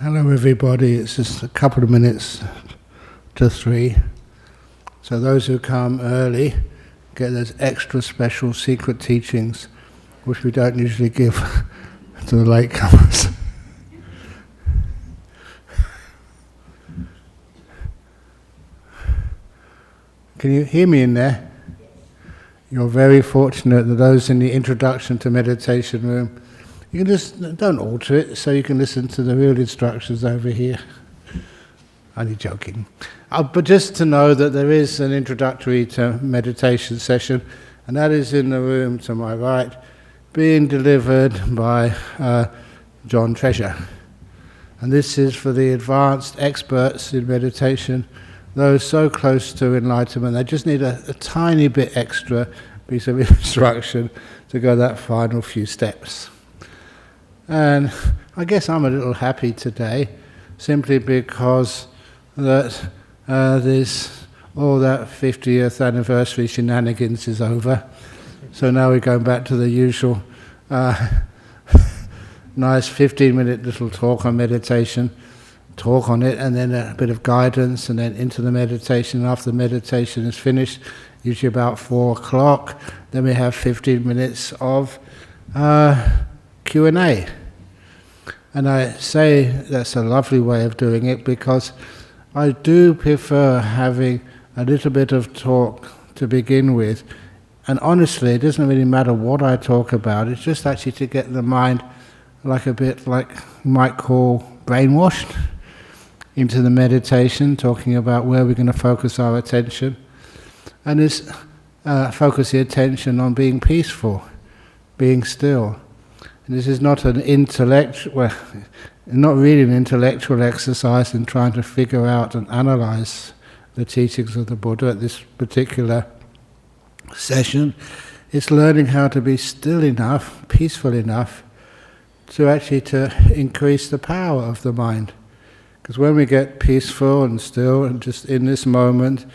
Hello everybody, it's just a couple of minutes to 3. So those who come early get those extra special secret teachings which we don't usually give to the latecomers. Can you hear me in there? You're very fortunate that those in the introduction to meditation room, you can just, don't alter it, so you can listen to the real instructions over here. Only joking. But just to know that there is an introductory to meditation session, and that is in the room to my right, being delivered by John Treasure. And this is for the advanced experts in meditation, those so close to enlightenment, they just need a tiny bit extra piece of instruction to go that final few steps. And I guess I'm a little happy today, simply because that all that 50th anniversary shenanigans is over. So now we're going back to the usual nice 15-minute little talk on meditation, talk on it, and then a bit of guidance, and then into the meditation. After the meditation is finished, usually about 4 o'clock, then we have 15 minutes of Q&A. And I say that's a lovely way of doing it because I do prefer having a little bit of talk to begin with. And honestly, it doesn't really matter what I talk about, it's just actually to get the mind like a bit like you might call brainwashed into the meditation, talking about where we're going to focus our attention. And this focus the attention on being peaceful, being still. And this is not an intellectual, well, not really an intellectual exercise in trying to figure out and analyze the teachings of the Buddha at this particular session. It's learning how to be still enough, peaceful enough, to actually to increase the power of the mind. Because when we get peaceful and still and just in this moment,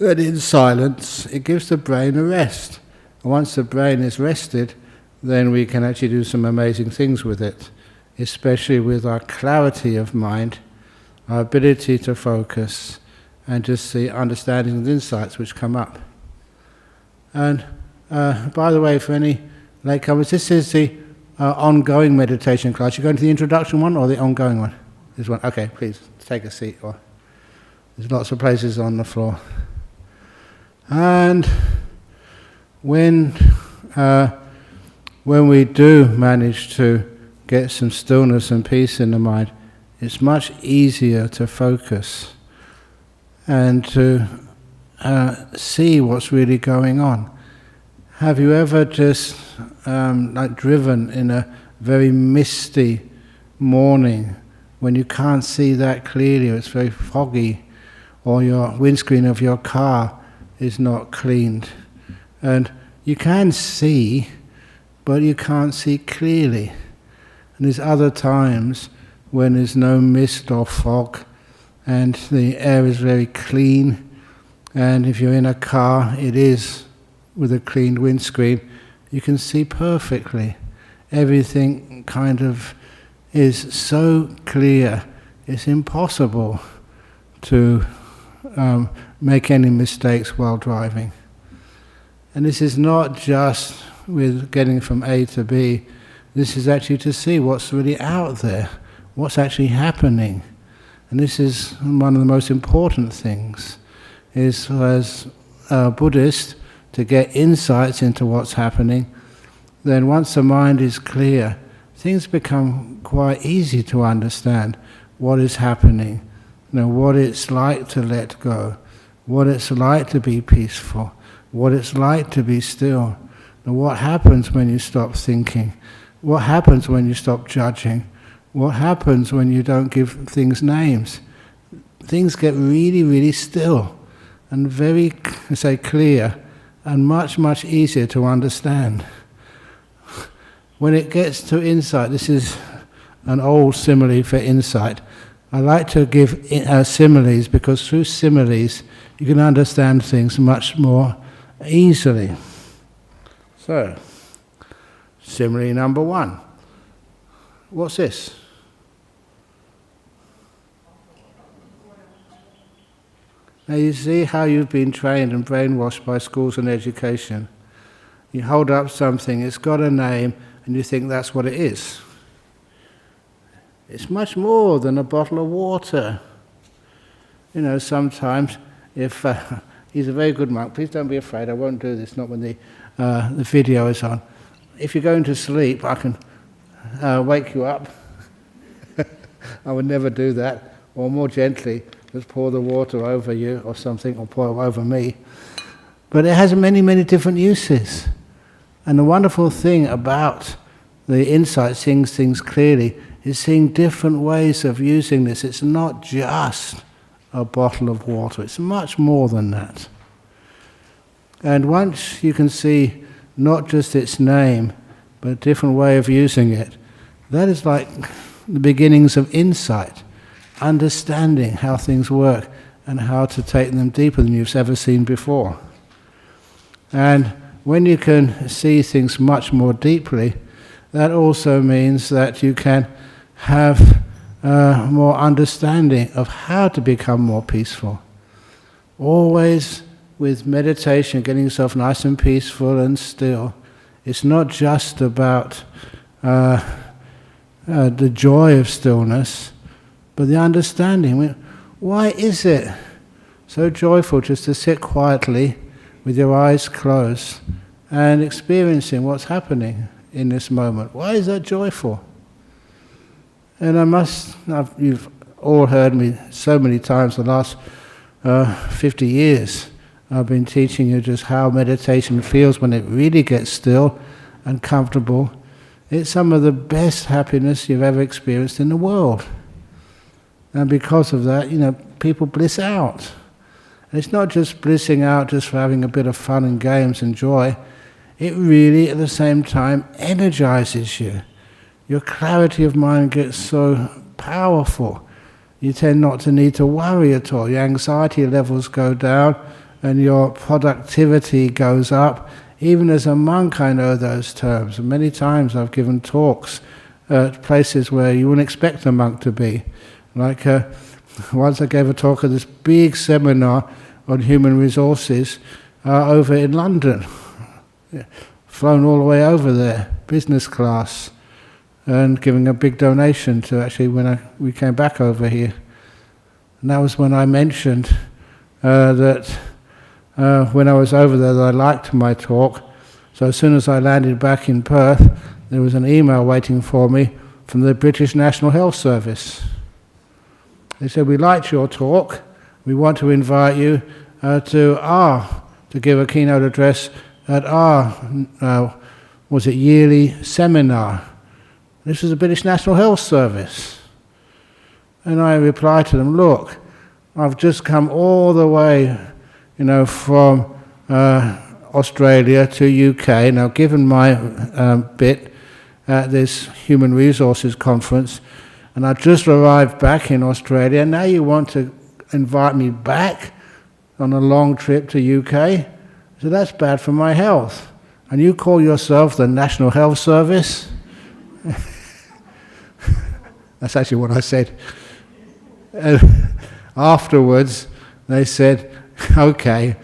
and in silence, it gives the brain a rest. And once the brain is rested, then we can actually do some amazing things with it, especially with our clarity of mind, our ability to focus, and just the understanding and insights which come up. And by the way, for any latecomers, this is the ongoing meditation class. You're going to the introduction one or the ongoing one? This one. Okay, please take a seat. Or there's lots of places on the floor. And when we do manage to get some stillness and peace in the mind, it's much easier to focus and to see what's really going on. Have you ever just driven in a very misty morning when you can't see that clearly, or it's very foggy, or your windscreen of your car is not cleaned, and you can see, but you can't see clearly. And there's other times when there's no mist or fog, and the air is very clean, and if you're in a car, it is with a cleaned windscreen, you can see perfectly. Everything kind of is so clear, it's impossible to make any mistakes while driving. And this is not just with getting from A to B, this is actually to see what's really out there, what's actually happening. And this is one of the most important things, is as a Buddhist, to get insights into what's happening. Then once the mind is clear, things become quite easy to understand what is happening, what it's like to let go, what it's like to be peaceful, what it's like to be still, what happens when you stop thinking, what happens when you stop judging, what happens when you don't give things names. Things get really, really still and very, clear and much, much easier to understand. When it gets to insight, this is an old simile for insight. I like to give similes because through similes you can understand things much more easily. So, simile number 1. What's this? Now you see how you've been trained and brainwashed by schools and education. You hold up something, it's got a name, and you think that's what it is. It's much more than a bottle of water. You know, sometimes if he's a very good monk, please don't be afraid, I won't do this, not when the video is on. If you're going to sleep, I can wake you up. I would never do that. Or more gently, just pour the water over you or something, or pour it over me. But it has many, many different uses. And the wonderful thing about the insight, seeing things clearly, is seeing different ways of using this. It's not just a bottle of water. It's much more than that. And once you can see not just its name, but a different way of using it, that is like the beginnings of insight, understanding how things work and how to take them deeper than you've ever seen before. And when you can see things much more deeply, that also means that you can have more understanding of how to become more peaceful. Always with meditation, getting yourself nice and peaceful and still. It's not just about the joy of stillness, but the understanding. Why is it so joyful just to sit quietly with your eyes closed and experiencing what's happening in this moment? Why is that joyful? And you've all heard me so many times the last 50 years. I've been teaching you just how meditation feels when it really gets still and comfortable. It's some of the best happiness you've ever experienced in the world. And because of that, people bliss out. And it's not just blissing out just for having a bit of fun and games and joy. It really, at the same time, energizes you. Your clarity of mind gets so powerful. You tend not to need to worry at all. Your anxiety levels go down and your productivity goes up. Even as a monk, I know those terms. And many times I've given talks at places where you wouldn't expect a monk to be. Like once I gave a talk at this big seminar on human resources over in London. Flown all the way over there, business class, and giving a big donation to actually when we came back over here. And that was when I mentioned that when I was over there that I liked my talk. So as soon as I landed back in Perth, there was an email waiting for me from the British National Health Service. They said, "We liked your talk. We want to invite you to give a keynote address at our yearly seminar." This was the British National Health Service. And I replied to them, "Look, I've just come all the way, from Australia to UK. Now, given my bit at this Human Resources Conference, and I just arrived back in Australia, and now you want to invite me back on a long trip to UK? So that's bad for my health. And you call yourself the National Health Service?" That's actually what I said. Afterwards, they said, "Okay,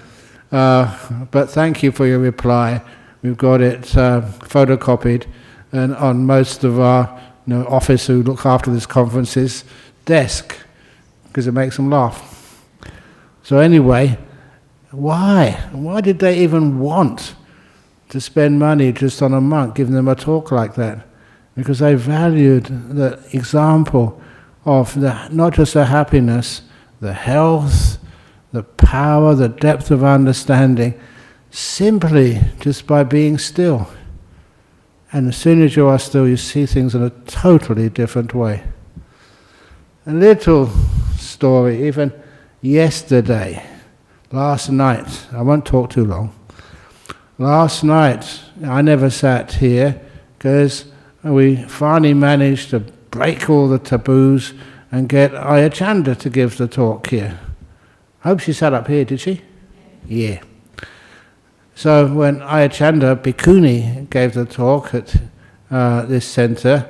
but thank you for your reply. We've got it photocopied and on most of our office who look after this conference's desk," because it makes them laugh. So anyway, why? Why did they even want to spend money just on a monk giving them a talk like that? Because they valued the example of not just the happiness, the health, the power, the depth of understanding, simply just by being still. And as soon as you are still, you see things in a totally different way. A little story, even yesterday, last night, I won't talk too long. Last night, I never sat here because we finally managed to break all the taboos and get Ayachanda to give the talk here. I hope she sat up here, did she? Yeah. So when Ayachanda Bhikkhuni gave the talk at this centre,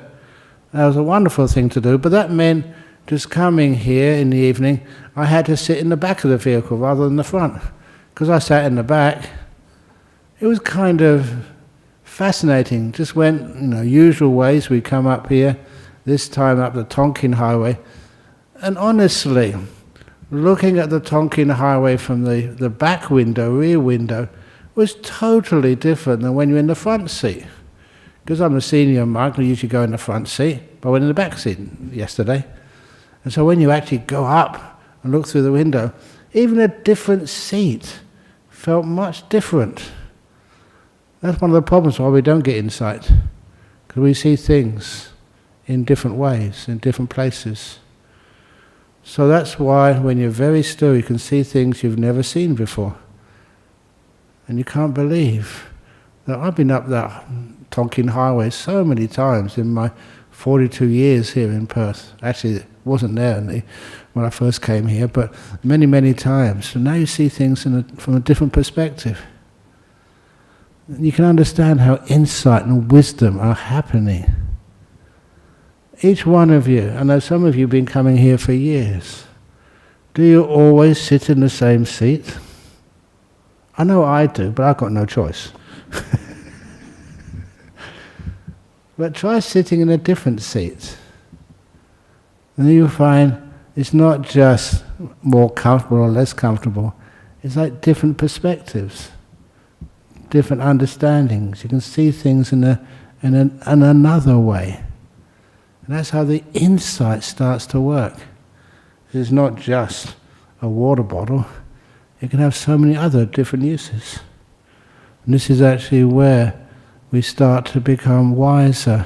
that was a wonderful thing to do, but that meant just coming here in the evening, I had to sit in the back of the vehicle rather than the front. Because I sat in the back, it was kind of fascinating. Just went, usual ways. We come up here, this time up the Tonkin Highway. And honestly, looking at the Tonkin Highway from the back window, rear window, was totally different than when you're in the front seat. Because I'm a senior monk, I usually go in the front seat, but I went in the back seat yesterday. And so when you actually go up and look through the window, even a different seat felt much different. That's one of the problems why we don't get insight. Because we see things in different ways, in different places. So that's why when you're very still, you can see things you've never seen before. And you can't believe that I've been up that Tonkin Highway so many times in my 42 years here in Perth. Actually, it wasn't there when I first came here, but many, many times. And now you see things from a different perspective. You can understand how insight and wisdom are happening. Each one of you, I know some of you have been coming here for years. Do you always sit in the same seat? I know I do, but I've got no choice. But try sitting in a different seat. And then you'll find it's not just more comfortable or less comfortable. It's like different perspectives, different understandings. You can see things in another way. And that's how the insight starts to work. It's not just a water bottle. It can have so many other different uses. And this is actually where we start to become wiser.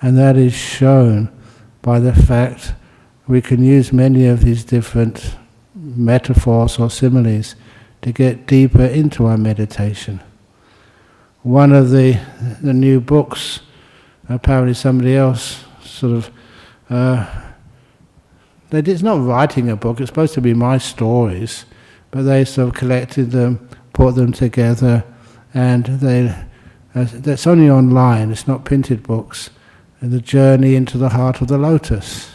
And that is shown by the fact we can use many of these different metaphors or similes to get deeper into our meditation. One of the new books, apparently somebody else it's not writing a book, it's supposed to be my stories, but they sort of collected them, put them together, and that's only online, it's not printed books, and the journey into the heart of the lotus.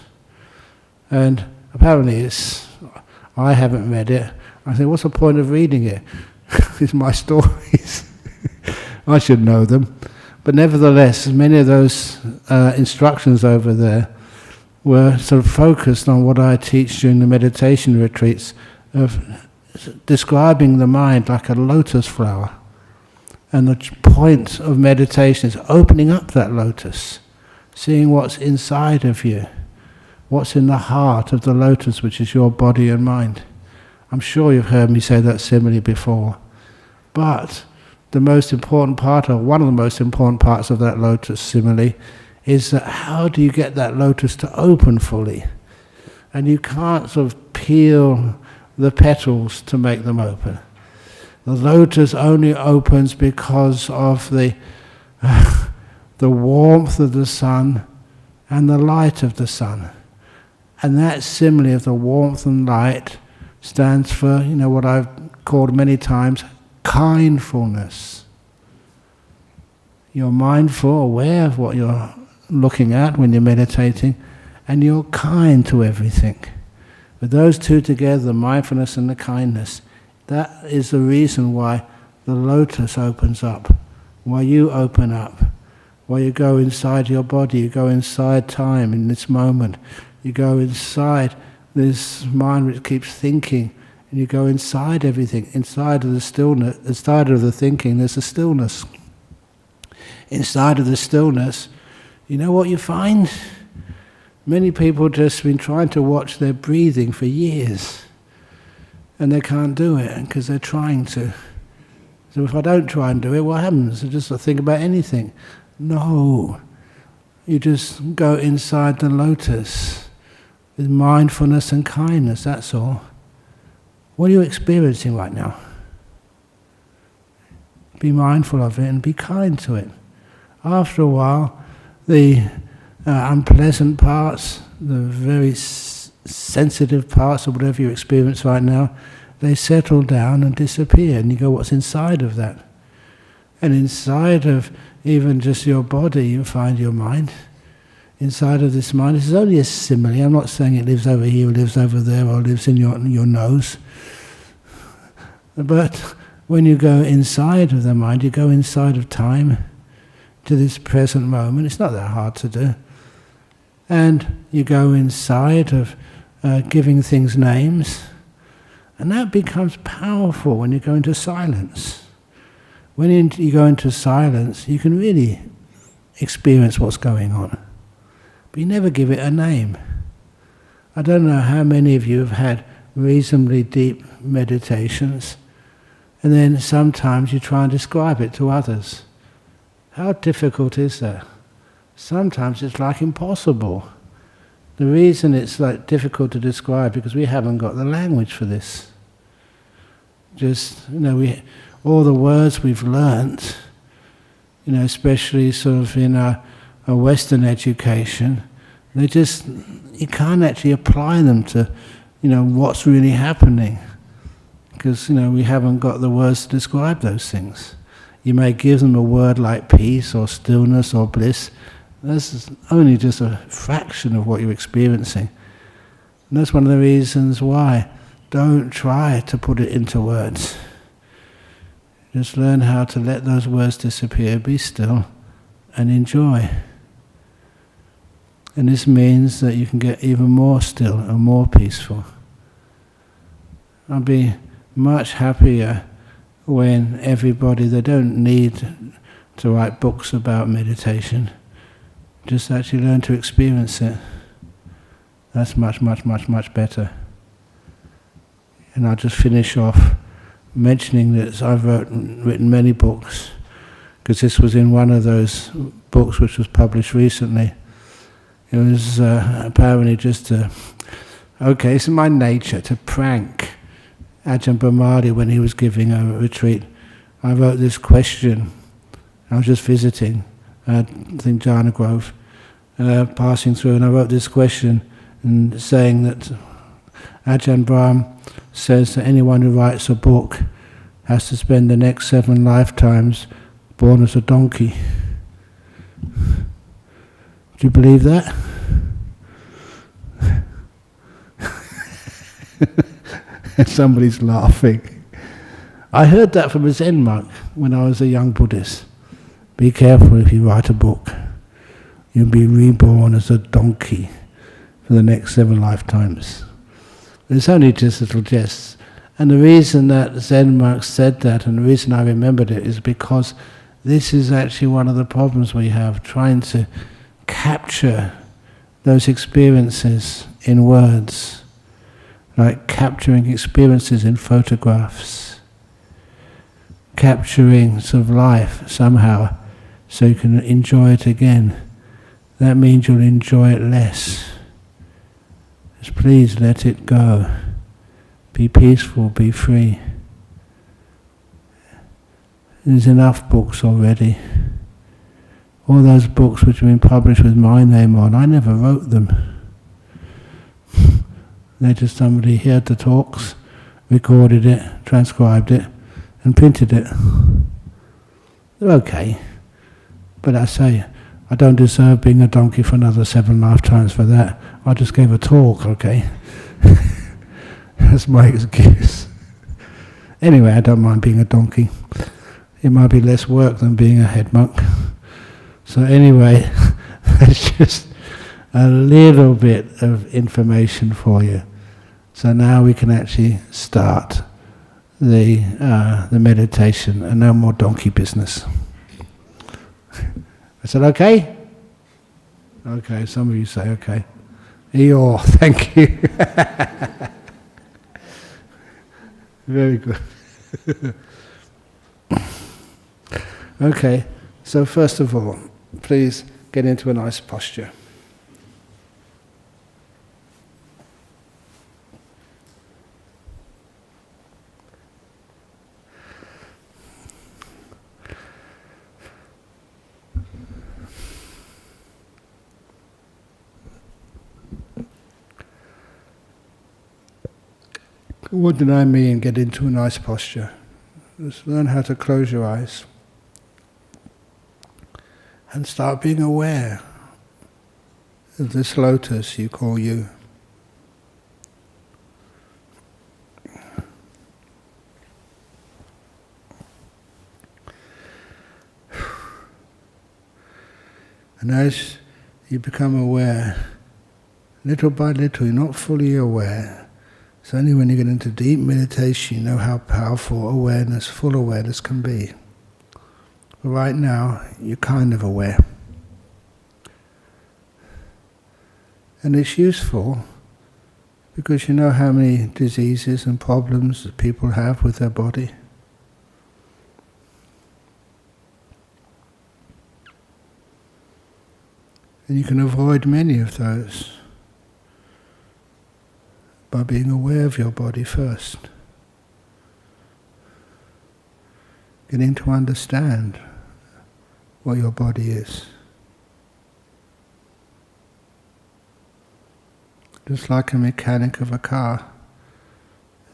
And apparently I haven't read it. I think, what's the point of reading it? It's my stories. I should know them. But nevertheless, many of those instructions over there were sort of focused on what I teach during the meditation retreats, of describing the mind like a lotus flower. And the point of meditation is opening up that lotus, seeing what's inside of you, what's in the heart of the lotus, which is your body and mind. I'm sure you've heard me say that simile before. But the most important part, or one of the most important parts of that lotus simile, is that how do you get that lotus to open fully? And you can't sort of peel the petals to make them open. The lotus only opens because of the warmth of the sun and the light of the sun. And that simile of the warmth and light stands for, what I've called many times, kindfulness. You're mindful, aware of what you're looking at when you're meditating, and you're kind to everything. With those two together, the mindfulness and the kindness, that is the reason why the lotus opens up, why you open up, why you go inside your body, you go inside time in this moment, you go inside this mind which keeps thinking, and you go inside everything, inside of the stillness, inside of the thinking there's a stillness. Inside of the stillness, you know what you find? Many people just been trying to watch their breathing for years, and they can't do it because they're trying to. So if I don't try and do it, what happens? I just think about anything. No, you just go inside the lotus with mindfulness and kindness, that's all. What are you experiencing right now? Be mindful of it and be kind to it. After a while, the unpleasant parts, the very sensitive parts of whatever you experience right now, they settle down and disappear, and you go, what's inside of that? And inside of even just your body, you find your mind. inside of this mind. This is only a simile. I'm not saying it lives over here, or lives over there, or lives in your nose. But when you go inside of the mind, you go inside of time, to this present moment. It's not that hard to do. And you go inside of giving things names, and that becomes powerful when you go into silence. When you go into silence, you can really experience what's going on. But you never give it a name. I don't know how many of you have had reasonably deep meditations, and then sometimes you try and describe it to others. How difficult is that? Sometimes it's like impossible. The reason it's like difficult to describe because we haven't got the language for this. Just, all the words we've learnt, especially sort of in a Western education, you can't actually apply them to, what's really happening. Because, we haven't got the words to describe those things. You may give them a word like peace or stillness or bliss. That's only just a fraction of what you're experiencing. And that's one of the reasons why don't try to put it into words. Just learn how to let those words disappear, be still, and enjoy. And this means that you can get even more still and more peaceful. I'll be much happier when everybody, they don't need to write books about meditation, just actually learn to experience it. That's much, much, much, much better. And I'll just finish off mentioning that I've written many books, because this was in one of those books which was published recently. It was apparently just it's in my nature to prank Ajahn Brahm when he was giving a retreat. I wrote this question. I was just visiting, I think Jhana Grove, passing through, and I wrote this question and saying that Ajahn Brahm says that anyone who writes a book has to spend the next 7 lifetimes born as a donkey. Do you believe that? Somebody's laughing. I heard that from a Zen monk when I was a young Buddhist. Be careful if you write a book. You'll be reborn as a donkey for the next 7 lifetimes. It's only just little jests. And the reason that Zen monk said that, and the reason I remembered it, is because this is actually one of the problems we have, trying to capture those experiences in words, like capturing experiences in photographs, capturing sort of life somehow so you can enjoy it again. That means you'll enjoy it less. Just please let it go. Be peaceful, be free. There's enough books already. All those books which have been published with my name on, I never wrote them. They're just somebody heard the talks, recorded it, transcribed it, and printed it. They're okay. But I say, I don't deserve being a donkey for another 7 lifetimes for that. I just gave a talk, okay? That's my excuse. Anyway, I don't mind being a donkey. It might be less work than being a head monk. So anyway, that's just a little bit of information for you. So now we can actually start the meditation and no more donkey business. Is that okay? Okay, some of you say okay. Eeyore, thank you. Very good. Okay, so first of all, please get into a nice posture. What did I mean, get into a nice posture? Just learn how to close your eyes and start being aware this lotus you call you. And as you become aware, little by little, you're not fully aware. It's only when you get into deep meditation you know how powerful awareness, full awareness can be. But right now, you're kind of aware. And it's useful because you know how many diseases and problems that people have with their body. And you can avoid many of those by being aware of your body first. Getting to understand what your body is. Just like a mechanic of a car,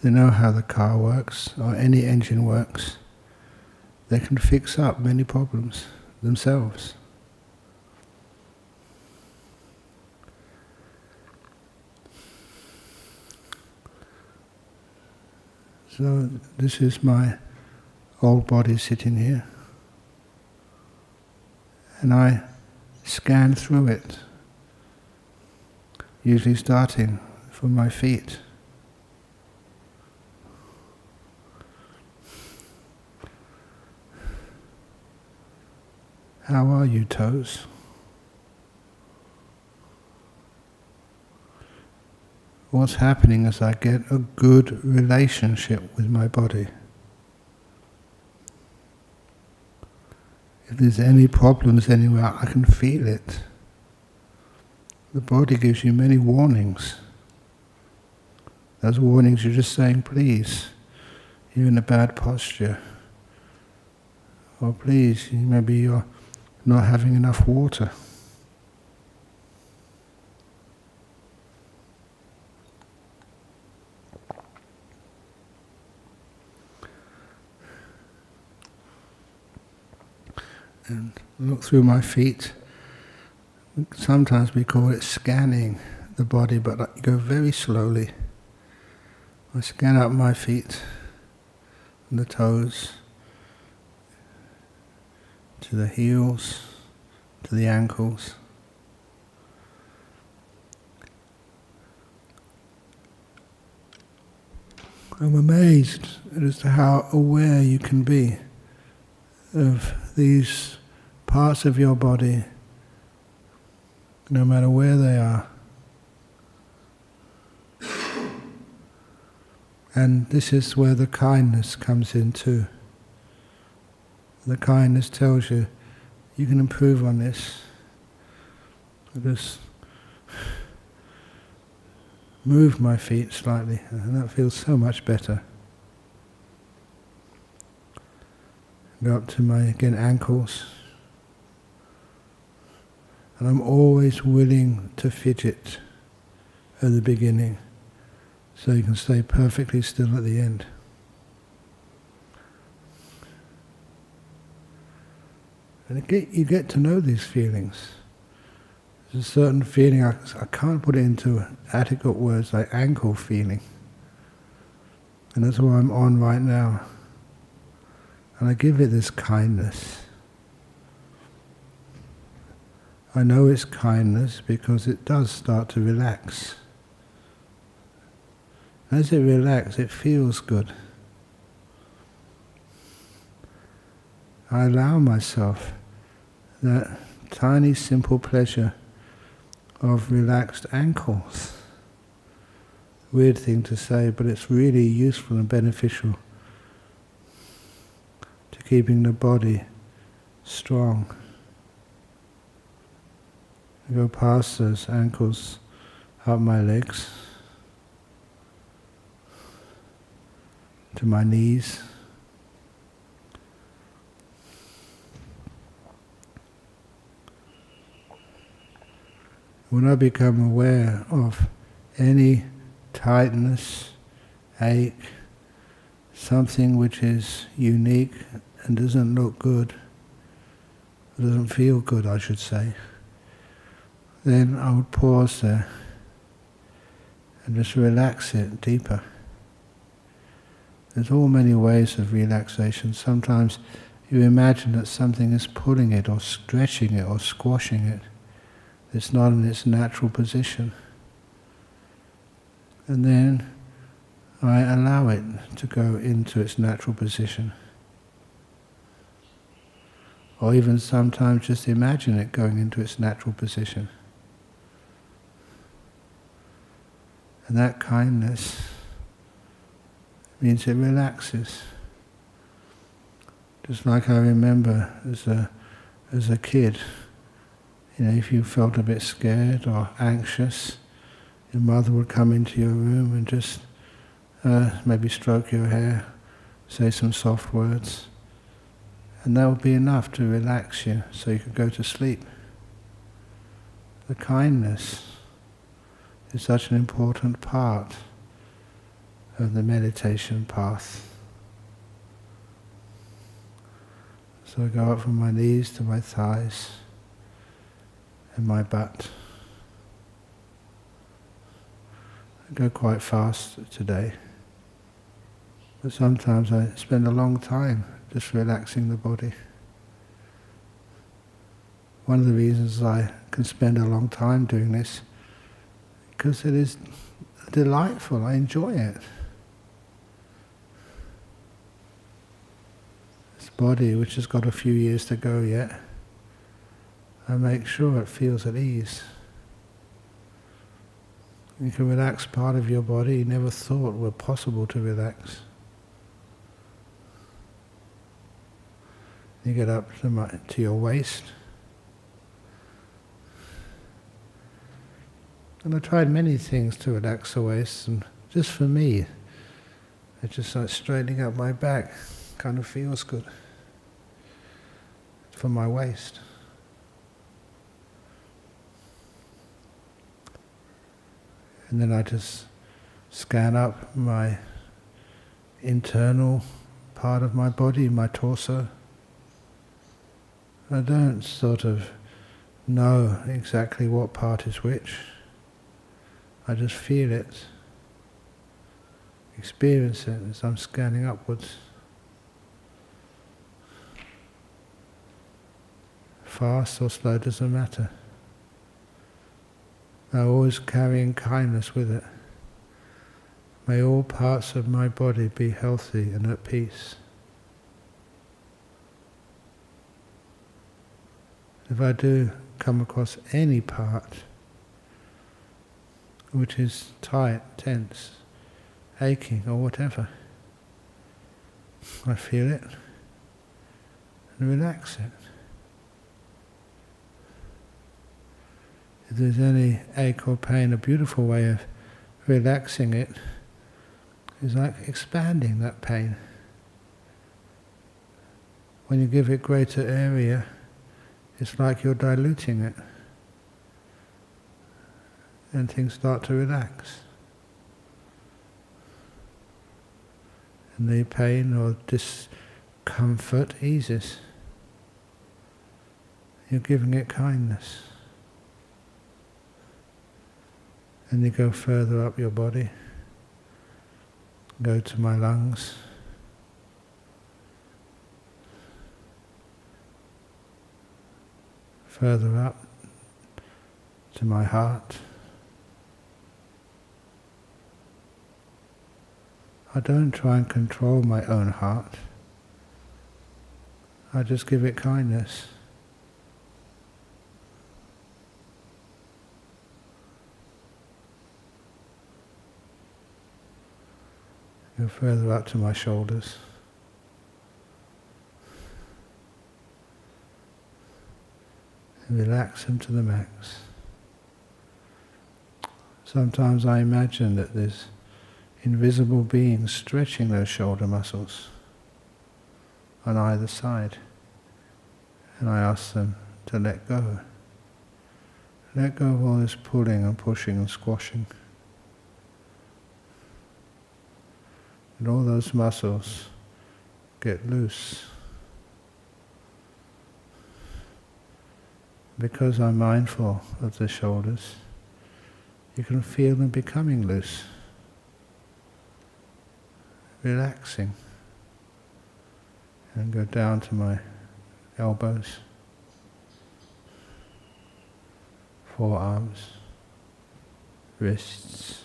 they know how the car works, or any engine works. They can fix up many problems themselves. So this is my old body sitting here, and I scan through it, usually starting from my feet. How are you, toes? What's happening as I get a good relationship with my body? If there's any problems anywhere, I can feel it. The body gives you many warnings. Those warnings you're just saying, please, you're in a bad posture. Or please, maybe you're not having enough water. And look through my feet. Sometimes we call it scanning the body, but I go very slowly. I scan up my feet, from the toes, to the heels, to the ankles. I'm amazed as to how aware you can be of these parts of your body, no matter where they are. And this is where the kindness comes in too. The kindness tells you, you can improve on this. Just move my feet slightly, and that feels so much better. Go up to my, again, ankles. And I'm always willing to fidget at the beginning, so you can stay perfectly still at the end. And you get to know these feelings. There's a certain feeling, I can't put it into adequate words, like ankle feeling. And that's what I'm on right now. And I give it this kindness. I know it's kindness because it does start to relax. As it relaxes, it feels good. I allow myself that tiny, simple pleasure of relaxed ankles. Weird thing to say, but it's really useful and beneficial to keeping the body strong. I go past those ankles, up my legs, to my knees. When I become aware of any tightness, ache, something which is unique and doesn't look good, doesn't feel good, I should say, then I would pause there and just relax it deeper. There's all many ways of relaxation. Sometimes you imagine that something is pulling it or stretching it or squashing it. It's not in its natural position. And then I allow it to go into its natural position. Or even sometimes just imagine it going into its natural position. And that kindness means it relaxes. Just like I remember as a kid, if you felt a bit scared or anxious, your mother would come into your room and just maybe stroke your hair, say some soft words, and that would be enough to relax you so you could go to sleep. The kindness is such an important part of the meditation path. So I go up from my knees to my thighs and my butt. I go quite fast today, but sometimes I spend a long time just relaxing the body. One of the reasons I can spend a long time doing this, because it is delightful, I enjoy it. This body, which has got a few years to go yet, I make sure it feels at ease. You can relax part of your body you never thought were possible to relax. You get up to your waist. And I tried many things to relax the waist, and just for me, it's just like straightening up my back, kind of feels good for my waist. And then I just scan up my internal part of my body, my torso. I don't sort of know exactly what part is which. I just feel it, experience it as I'm scanning upwards. Fast or slow doesn't matter. I'm always carrying kindness with it. May all parts of my body be healthy and at peace. If I do come across any part which is tight, tense, aching or whatever, I feel it and relax it. If there's any ache or pain, a beautiful way of relaxing it is like expanding that pain. When you give it greater area, it's like you're diluting it, and things start to relax. And the pain or discomfort eases. You're giving it kindness. And you go further up your body, go to my lungs, further up to my heart. I don't try and control my own heart. I just give it kindness. Go further up to my shoulders. And relax them to the max. Sometimes I imagine that there's invisible beings stretching those shoulder muscles on either side, and I ask them to let go. Let go of all this pulling and pushing and squashing. And all those muscles get loose. Because I'm mindful of the shoulders, you can feel them becoming loose, relaxing, and go down to my elbows, forearms, wrists,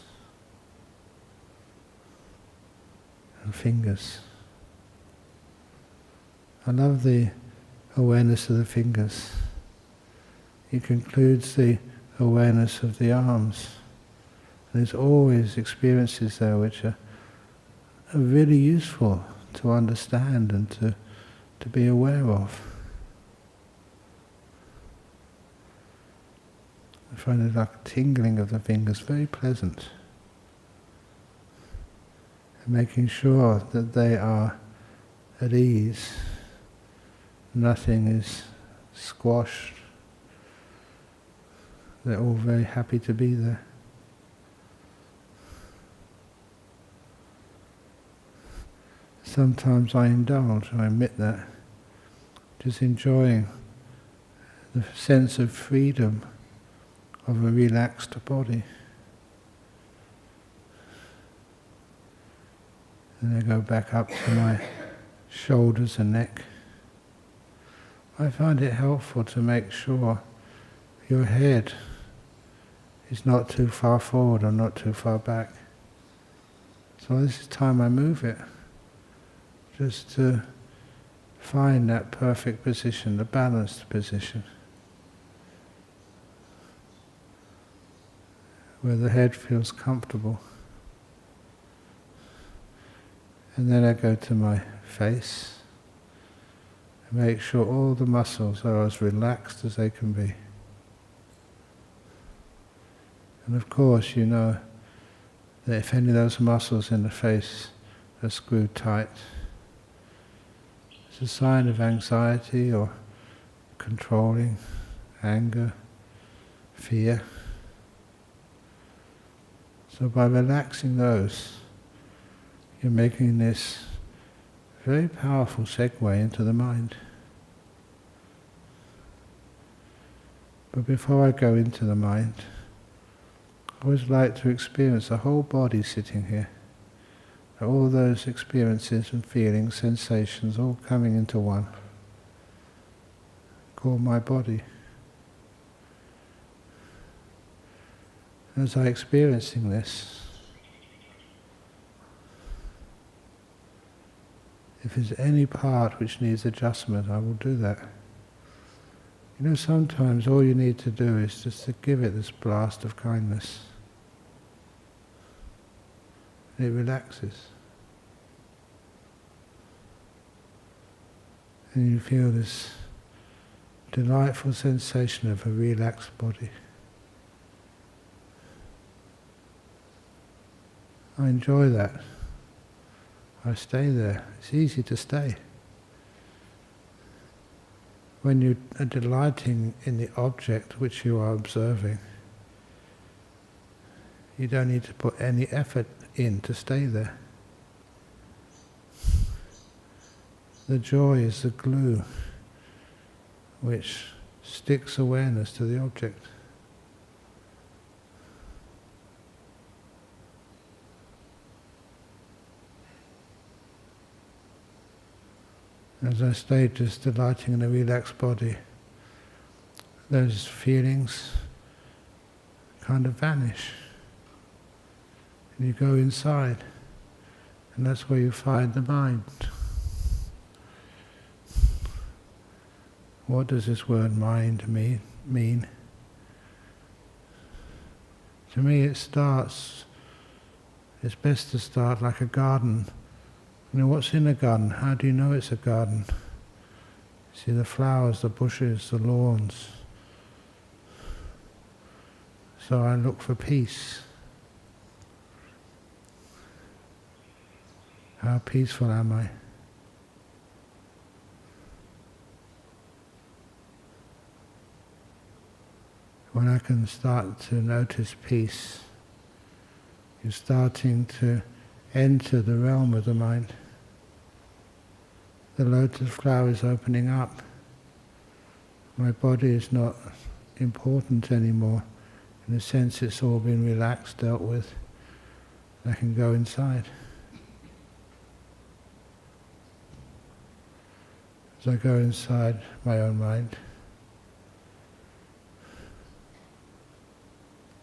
and fingers. I love the awareness of the fingers. It includes the awareness of the arms. There's always experiences there which are really useful to understand and to be aware of. I find it like a tingling of the fingers, very pleasant. And making sure that they are at ease, nothing is squashed. They're all very happy to be there. Sometimes I indulge, I admit that, just enjoying the sense of freedom of a relaxed body. And I go back up to my shoulders and neck. I find it helpful to make sure your head is not too far forward or not too far back. So this is time I move it, just to find that perfect position, the balanced position, where the head feels comfortable. And then I go to my face and make sure all the muscles are as relaxed as they can be. And of course, you know that if any of those muscles in the face are screwed tight, it's a sign of anxiety or controlling, anger, fear. So by relaxing those, you're making this very powerful segue into the mind. But before I go into the mind, I always like to experience the whole body sitting here. All those experiences and feelings, sensations, all coming into one, called my body. As I'm experiencing this, if there's any part which needs adjustment, I will do that. You know, sometimes all you need to do is just to give it this blast of kindness. It relaxes. And you feel this delightful sensation of a relaxed body. I enjoy that. I stay there. It's easy to stay. When you are delighting in the object which you are observing, you don't need to put any effort in to stay there. The joy is the glue which sticks awareness to the object. As I stay just delighting in a relaxed body, those feelings kind of vanish. And you go inside, and that's where you find the mind. What does this word mind mean? To me it's best to start like a garden. You know, what's in a garden? How do you know it's a garden? See the flowers, the bushes, the lawns. So I look for peace. How peaceful am I? When I can start to notice peace, you're starting to enter the realm of the mind. The lotus flower is opening up. My body is not important anymore. In a sense, it's all been relaxed, dealt with. I can go inside. As I go inside my own mind,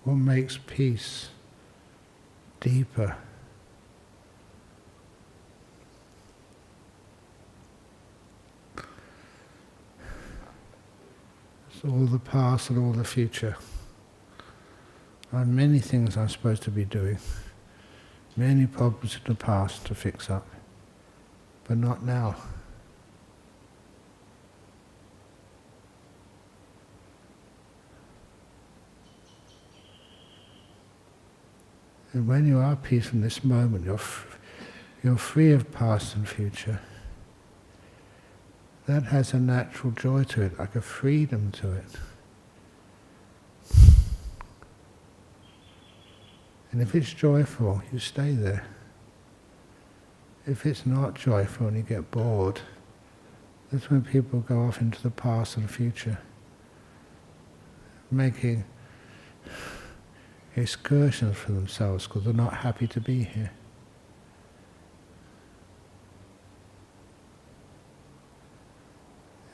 what makes peace deeper? It's all the past and all the future. There are many things I'm supposed to be doing, many problems in the past to fix up, but not now. And when you are peaceful in this moment, you're free of past and future. That has a natural joy to it, like a freedom to it. And if it's joyful, you stay there. If it's not joyful and you get bored, that's when people go off into the past and future, making excursions for themselves because they're not happy to be here.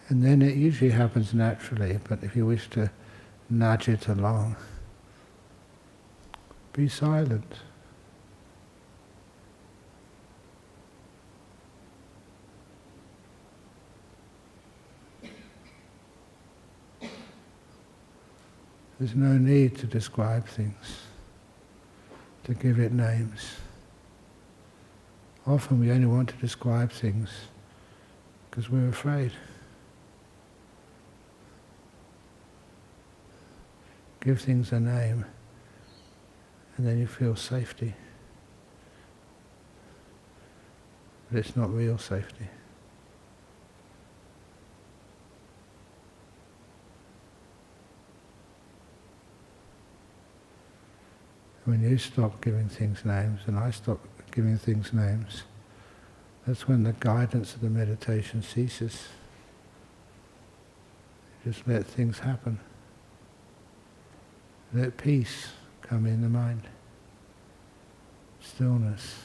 And then it usually happens naturally, but if you wish to nudge it along, be silent. There's no need to describe things, to give it names. Often we only want to describe things because we're afraid. Give things a name, and then you feel safety. But it's not real safety. When you stop giving things names, and I stop giving things names, that's when the guidance of the meditation ceases. You just let things happen. Let peace come in the mind. Stillness.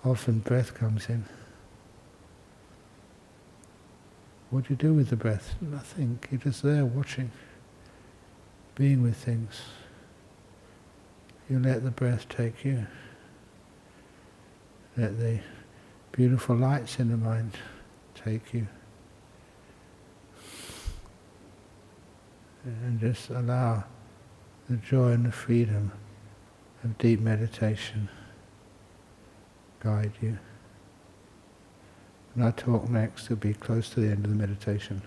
Often breath comes in. What do you do with the breath? Nothing. You're just there watching, being with things. You let the breath take you. Let the beautiful lights in the mind take you. And just allow the joy and the freedom of deep meditation guide you. When I talk next, it'll be close to the end of the meditation.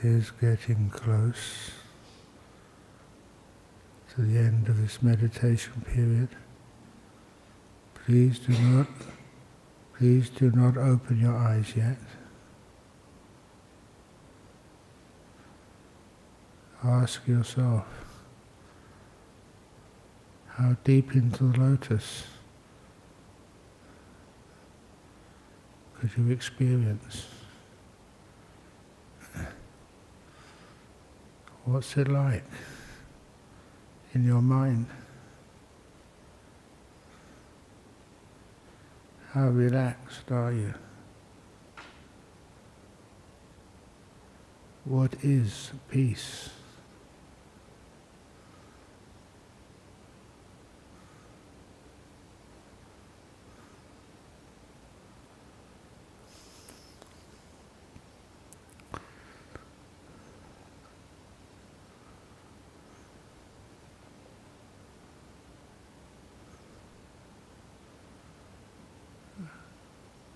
is getting close to the end of this meditation period. Please do not open your eyes yet. Ask yourself, how deep into the lotus could you experience? What's it like in your mind? How relaxed are you? What is peace?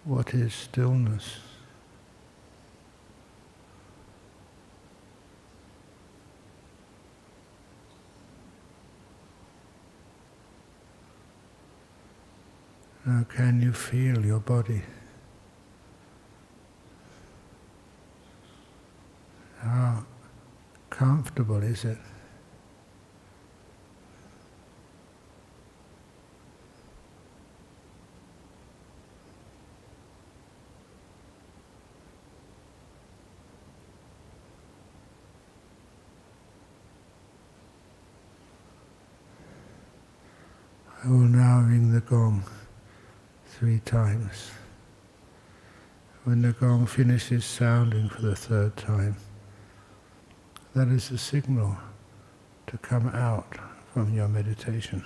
What is stillness? Now can you feel your body? How comfortable is it? I will now ring the gong 3 times. When the gong finishes sounding for the 3rd time, that is a signal to come out from your meditation.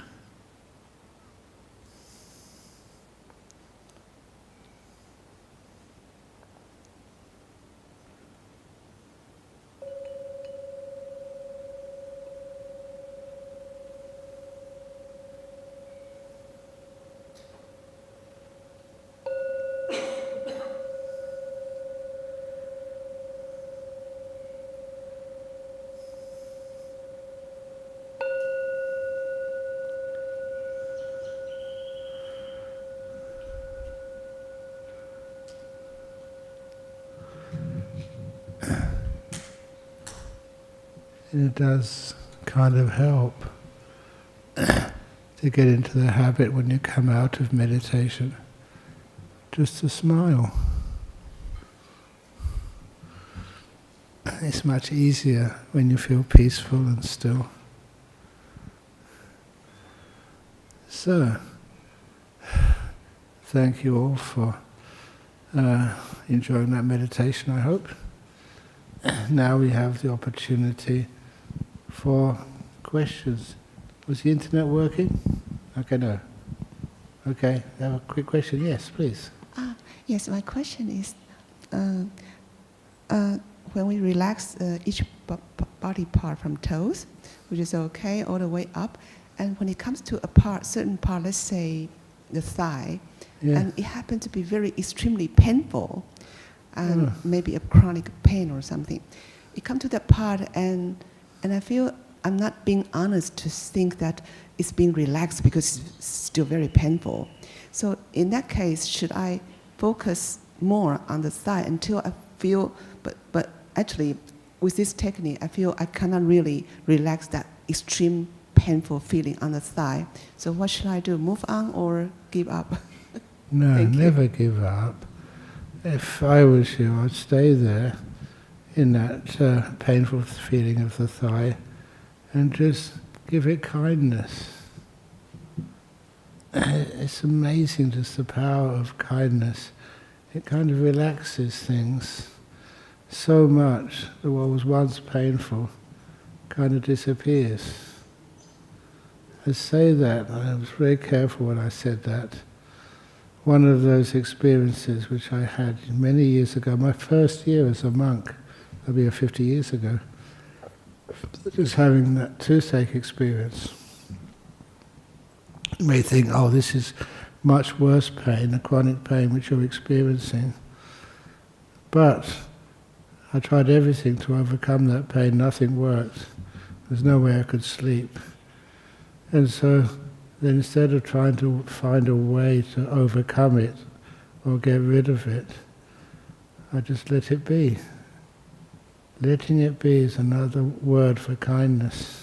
It does kind of help to get into the habit when you come out of meditation, just to smile. It's much easier when you feel peaceful and still. So, thank you all for enjoying that meditation, I hope. Now we have the opportunity for questions. Was the internet working? Okay, no. Okay, I have a quick question. Yes, please. Yes, my question is, when we relax each body part from toes, which is okay, all the way up, and when it comes to a certain part, let's say the thigh, and it happened to be very extremely painful, and maybe a chronic pain or something, it comes to that part, and I feel I'm not being honest to think that it's being relaxed because it's still very painful. So in that case, should I focus more on the thigh until I feel, but actually with this technique, I feel I cannot really relax that extreme painful feeling on the thigh. So what should I do? Move on or give up? No, never give up. If I was you, I'd stay there in that painful feeling of the thigh and just give it kindness. It's amazing just the power of kindness. It kind of relaxes things so much that what was once painful kind of disappears. I say that, and I was very careful when I said that. One of those experiences which I had many years ago, my first year as a monk, that'll be 50 years ago, just having that toothache experience. You may think, oh, this is much worse pain, the chronic pain which you're experiencing. But I tried everything to overcome that pain, nothing worked. There's no way I could sleep. And so then instead of trying to find a way to overcome it or get rid of it, I just let it be. Letting it be is another word for kindness.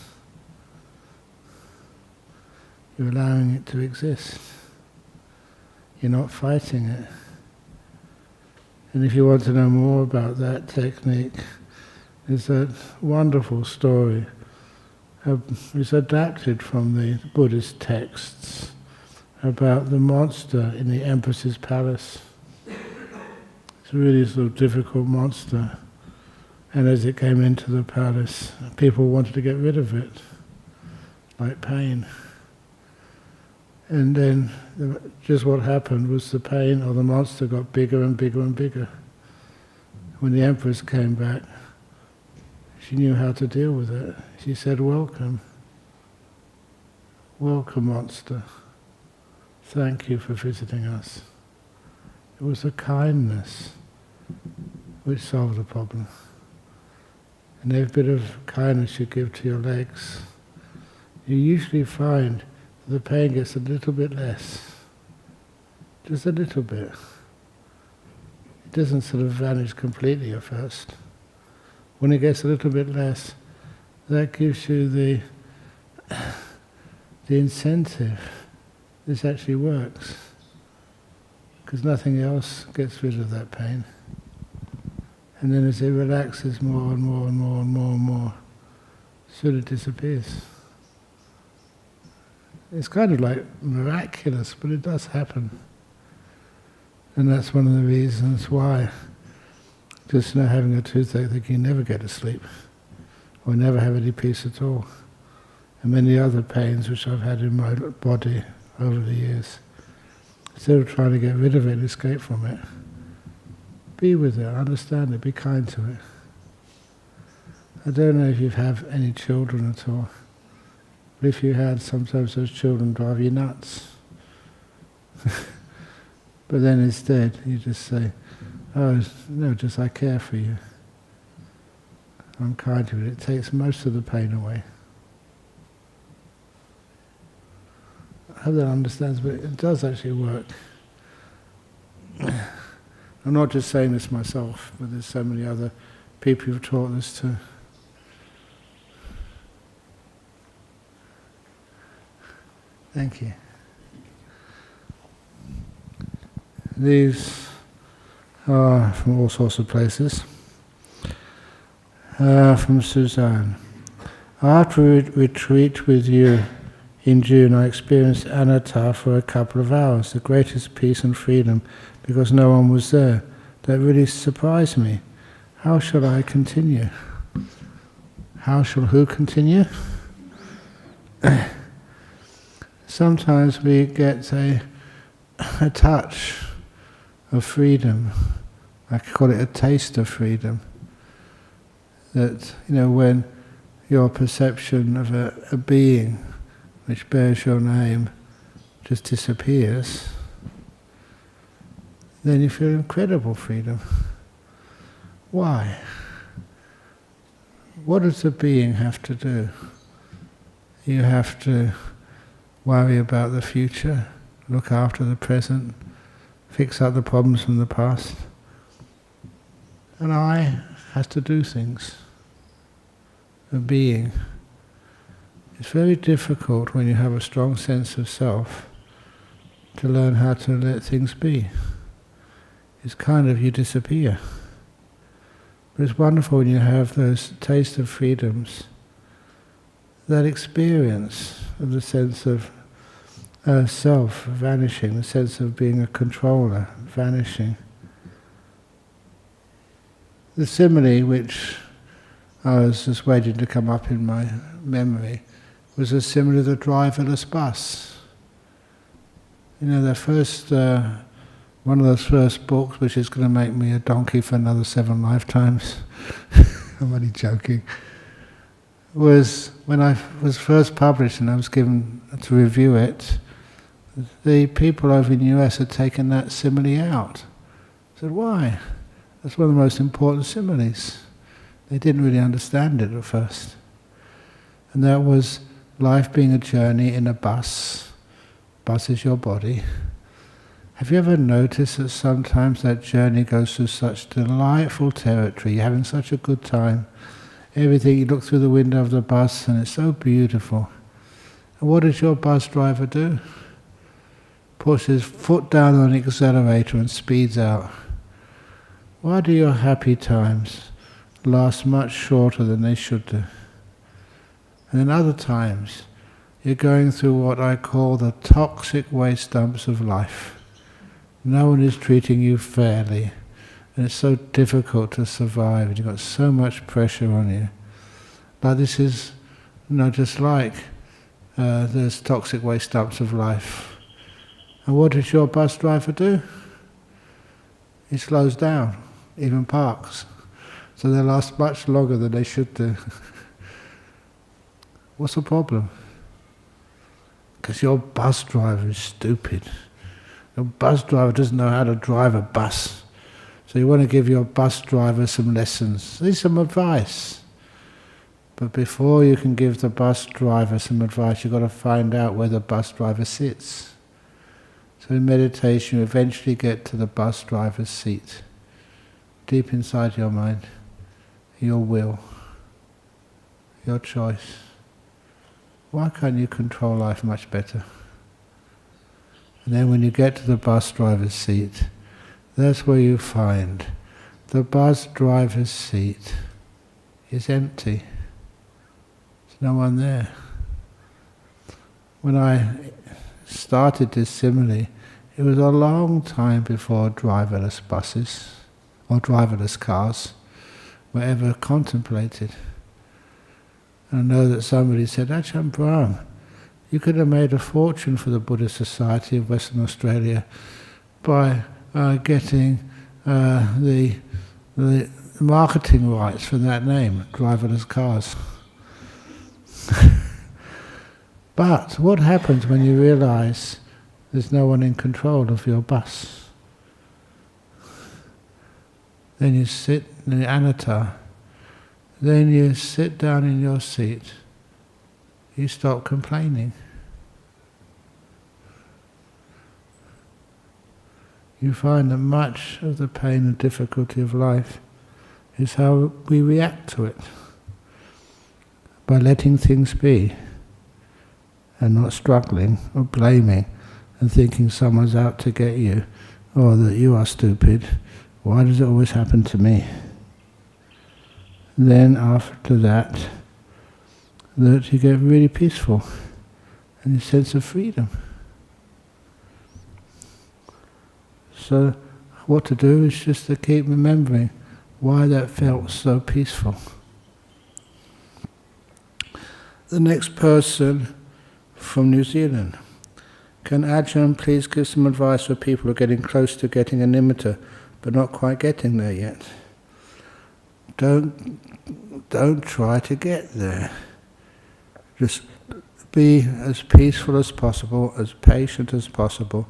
You're allowing it to exist. You're not fighting it. And if you want to know more about that technique, there's that wonderful story. It's adapted from the Buddhist texts about the monster in the Empress's palace. It's a really sort of difficult monster. And as it came into the palace, people wanted to get rid of it, like pain. And then just what happened was the pain or the monster got bigger and bigger and bigger. When the Empress came back, she knew how to deal with it. She said, "Welcome. Welcome, monster. Thank you for visiting us." It was the kindness which solved the problem. And every bit of kindness you give to your legs, you usually find the pain gets a little bit less. Just a little bit. It doesn't sort of vanish completely at first. When it gets a little bit less, that gives you the incentive. This actually works. Because nothing else gets rid of that pain. And then as it relaxes more and more and more and more and more, soon it disappears. It's kind of like miraculous, but it does happen. And that's one of the reasons why, just having a toothache, you never get to sleep, or never have any peace at all. And many other pains which I've had in my body over the years. Instead of trying to get rid of it and escape from it, be with it, understand it, be kind to it. I don't know if you have any children at all. But if you had, sometimes those children drive you nuts. But then instead, you just say, "Oh, no, just I care for you. I'm kind to it." It takes most of the pain away. I hope that understands, but it does actually work. I'm not just saying this myself, but there's so many other people who've taught this too. Thank you. These are from all sorts of places. From Suzanne. After a retreat with you in June, I experienced anatta for a couple of hours, the greatest peace and freedom, because no one was there. That really surprised me. How shall I continue? How shall who continue? Sometimes we get a touch of freedom. I call it a taste of freedom. That, when your perception of a being which bears your name just disappears, then you feel incredible freedom. Why? What does a being have to do? You have to worry about the future, look after the present, fix up the problems from the past. And I has to do things. A being. It's very difficult when you have a strong sense of self to learn how to let things be. It's kind of you disappear. But it's wonderful when you have those taste of freedoms, that experience of the sense of self vanishing, the sense of being a controller vanishing. The simile which I was just waiting to come up in my memory was a simile of the driverless bus. The first, one of those first books, which is going to make me a donkey for another 7 lifetimes, I'm only joking, was when I was first published and I was given to review it, the people over in the US had taken that simile out. I said, why? That's one of the most important similes. They didn't really understand it at first. And that was life being a journey in a bus. Bus is your body. Have you ever noticed that sometimes that journey goes through such delightful territory, you're having such a good time, everything, you look through the window of the bus and it's so beautiful. And what does your bus driver do? Puts his foot down on the accelerator and speeds out. Why do your happy times last much shorter than they should do? And then other times, you're going through what I call the toxic waste dumps of life. No one is treating you fairly, and it's so difficult to survive, and you've got so much pressure on you. But this is, just like those toxic waste dumps of life. And what does your bus driver do? He slows down, even parks. So they last much longer than they should do. What's the problem? Because your bus driver is stupid. Your bus driver doesn't know how to drive a bus. So you want to give your bus driver some lessons. Need some advice. But before you can give the bus driver some advice, you've got to find out where the bus driver sits. So in meditation, you eventually get to the bus driver's seat. Deep inside your mind, your will, your choice. Why can't you control life much better? And then when you get to the bus driver's seat, that's where you find the bus driver's seat is empty. There's no one there. When I started this simile, it was a long time before driverless buses or driverless cars were ever contemplated. And I know that somebody said, Ajahn Brahm, you could have made a fortune for the Buddhist Society of Western Australia by getting the marketing rights for that name, driverless cars. But what happens when you realize there's no one in control of your bus? Then you sit in the anatta. Then you sit down in your seat. You stop complaining. You find that much of the pain and difficulty of life is how we react to it. By letting things be, and not struggling or blaming and thinking someone's out to get you, or that you are stupid, why does it always happen to me? Then after that you get really peaceful and a sense of freedom. So what to do is just to keep remembering why that felt so peaceful. The next person from New Zealand. Can Ajahn please give some advice for people who are getting close to getting a nimitta but not quite getting there yet? Don't try to get there. Just be as peaceful as possible, as patient as possible.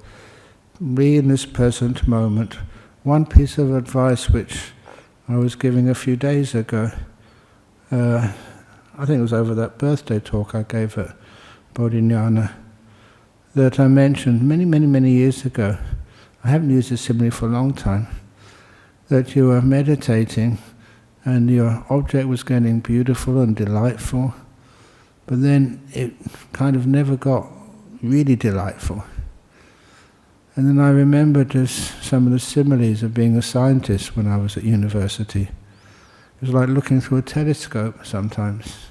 Be in this present moment. One piece of advice which I was giving a few days ago, I think it was over that birthday talk I gave at Bodhinyana, that I mentioned many years ago. I haven't used this simile for a long time. That you were meditating and your object was getting beautiful and delightful, but then it kind of never got really delightful. And then I remembered some of the similes of being a scientist when I was at university. It was like looking through a telescope sometimes.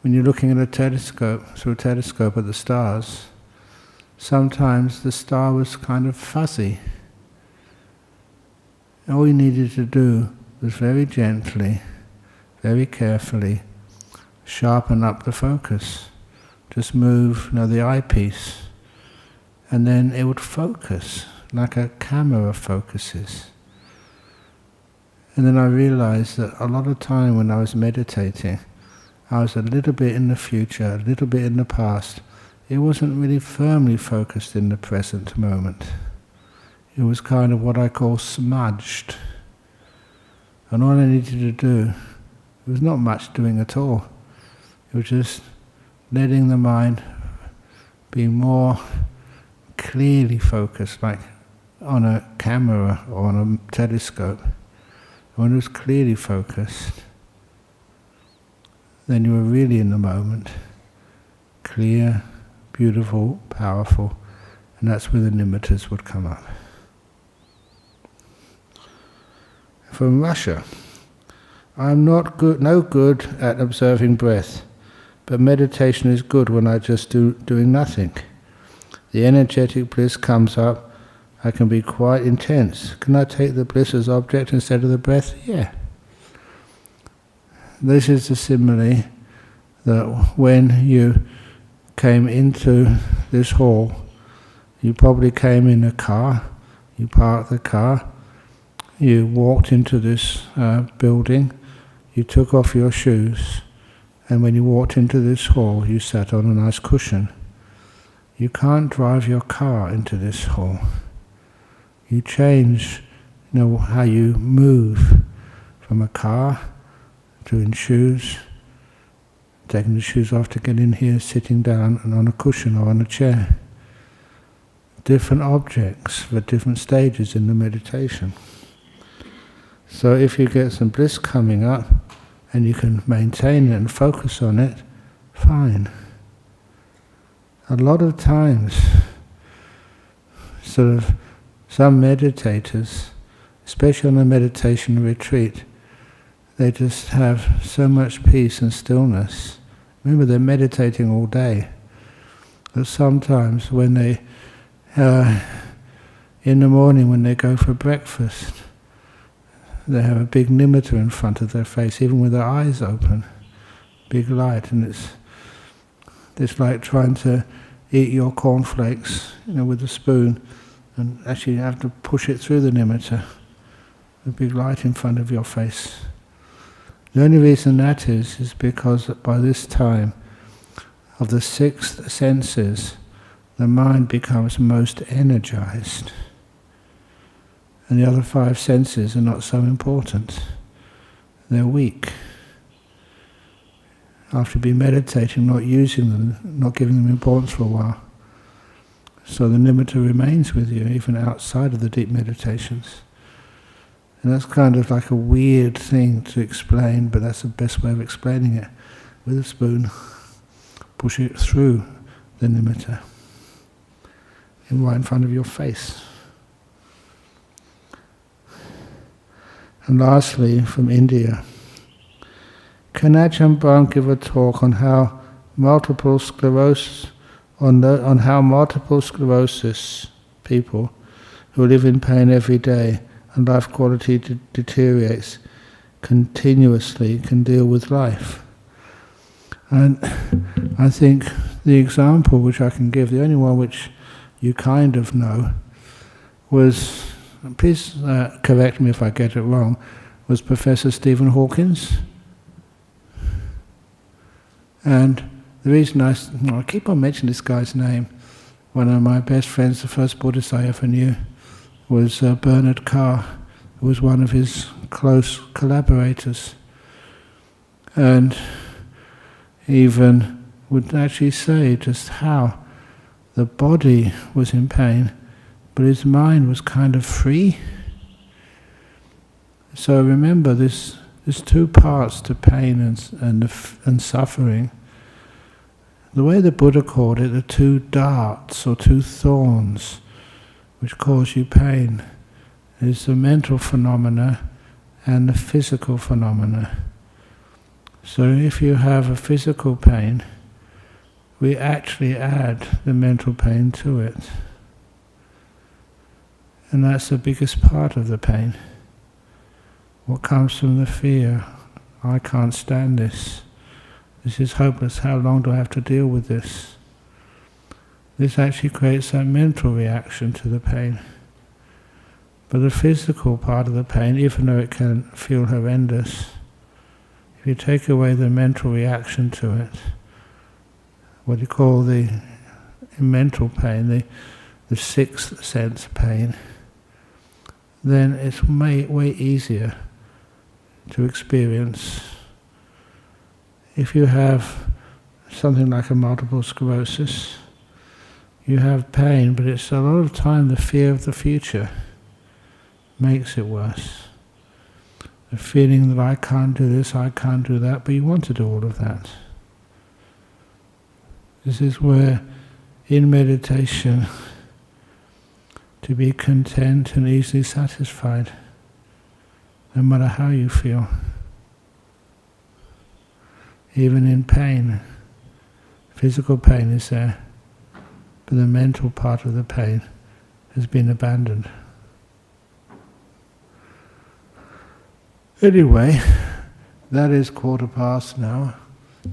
When you're looking at through a telescope at the stars, sometimes the star was kind of fuzzy. All you needed to do was very gently, very carefully, sharpen up the focus. Just move the eyepiece, and then it would focus, like a camera focuses. And then I realized that a lot of time when I was meditating, I was a little bit in the future, a little bit in the past. It wasn't really firmly focused in the present moment. It was kind of what I call smudged. And all I needed to do, it was not much doing at all. It was just letting the mind be more clearly focused, like on a camera or on a telescope. When it was clearly focused, then you were really in the moment. Clear, beautiful, powerful, and that's where the nimittas would come up. From Russia, I'm not good, no good at observing breath, but meditation is good when I just doing nothing. The energetic bliss comes up, I can be quite intense. Can I take the bliss as object instead of the breath? Yeah. This is the simile that when you came into this hall, you probably came in a car, you parked the car, you walked into this building, you took off your shoes, and when you walked into this hall, you sat on a nice cushion. You can't drive your car into this hall. You change, how you move from a car to in shoes, taking the shoes off to get in here, sitting down and on a cushion or on a chair. Different objects for different stages in the meditation. So if you get some bliss coming up and you can maintain it and focus on it, fine. A lot of times, some meditators, especially on a meditation retreat, they just have so much peace and stillness. Remember, they're meditating all day. But sometimes when they, in the morning when they go for breakfast, they have a big nimitta in front of their face, even with their eyes open, big light, and it's like trying to eat your cornflakes, with a spoon, and actually you have to push it through the nimitta, a big light in front of your face. The only reason that is because by this time, of the sixth senses, the mind becomes most energized. And the other five senses are not so important. They're weak. After you've been meditating, not using them, not giving them importance for a while. So the nimitta remains with you, even outside of the deep meditations. And that's kind of like a weird thing to explain, but that's the best way of explaining it. With a spoon, push it through the nimitta, right in front of your face. And lastly, from India, can Ajahn Brahm give a talk on how multiple sclerosis, on how multiple sclerosis people who live in pain every day and life quality deteriorates continuously can deal with life? And I think the example which I can give, the only one which you kind of know, was, please correct me if I get it wrong, was Professor Stephen Hawkins. And the reason I keep on mentioning this guy's name, one of my best friends, the first Buddhist I ever knew, was Bernard Carr, who was one of his close collaborators. And even would actually say just how the body was in pain, but his mind was kind of free. So remember, there's two parts to pain and suffering. The way the Buddha called it, the two darts or two thorns which cause you pain, is the mental phenomena and the physical phenomena. So if you have a physical pain, we actually add the mental pain to it. And that's the biggest part of the pain. What comes from the fear, I can't stand this. This is hopeless, how long do I have to deal with this? This actually creates that mental reaction to the pain. But the physical part of the pain, even though it can feel horrendous, if you take away the mental reaction to it, what you call the mental pain, the sixth sense pain, then it's way easier to experience. If you have something like a multiple sclerosis, you have pain, but it's a lot of time the fear of the future makes it worse. The feeling that I can't do this, I can't do that, but you want to do all of that. This is where, in meditation, to be content and easily satisfied, no matter how you feel. Even in pain, physical pain is there, but the mental part of the pain has been abandoned. Anyway, that is 1:15 now.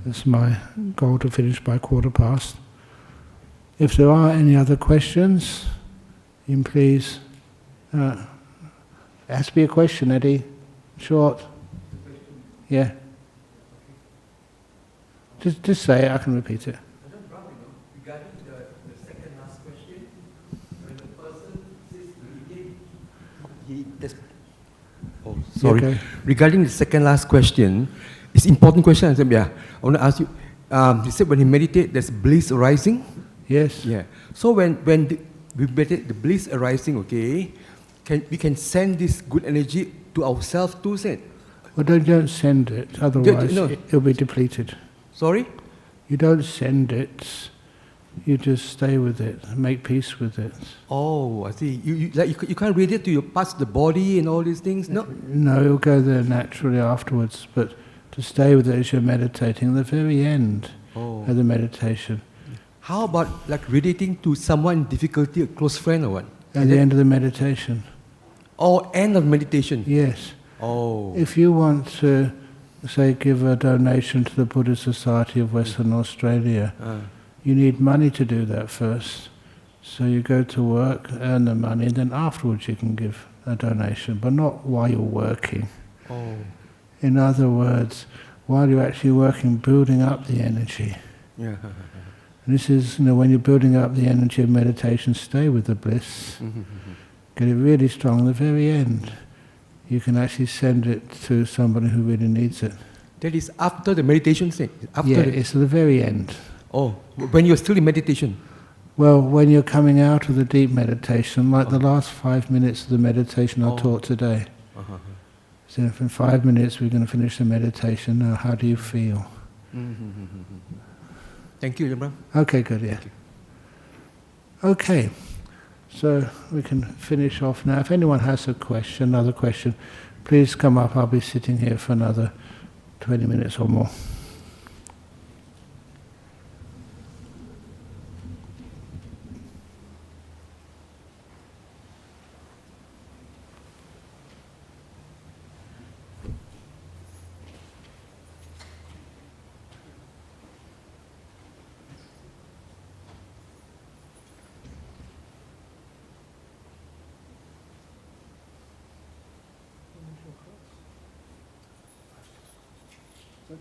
It's my goal to finish by 1:15. If there are any other questions, then please ask me a question, Eddie. Short. Yeah. Just say it, I can repeat it. Ajahn Brahm, regarding the second last question, when the person says Okay. Regarding the second last question, it's important question. I want to ask you. You said when you meditate, there's bliss arising. Yes. Yeah. So when we meditate, the bliss arising, okay, we can send this good energy to ourselves too, said. Well, don't send it, otherwise it'll be depleted. Sorry? You don't send it, you just stay with it, make peace with it. Oh, I see. You can't radiate to your parts of the body and all these things, no? No, it'll go there naturally afterwards, but to stay with it as you're meditating, the very end of the meditation. How about like radiating to someone in difficulty, a close friend or what? At the end of the meditation. Oh, end of meditation? Yes. Oh. If you want to, say, give a donation to the Buddhist Society of Western Australia, you need money to do that first. So you go to work, earn the money, and then afterwards you can give a donation, but not while you're working. Oh. In other words, while you're actually working, building up the energy. Yeah. And this is, when you're building up the energy of meditation, stay with the bliss. Get it really strong. At the very end, you can actually send it to somebody who really needs it. That is after the meditation thing? It's at the very end. Oh, when you're still in meditation? Well, when you're coming out of the deep meditation, like the last 5 minutes of the meditation I taught today. So in 5 minutes we're going to finish the meditation. Now, how do you feel? Thank you, Ajahn Brahm. Okay, good, yeah. Okay, so we can finish off now. If anyone has a question, another question, please come up. I'll be sitting here for another 20 minutes or more. That's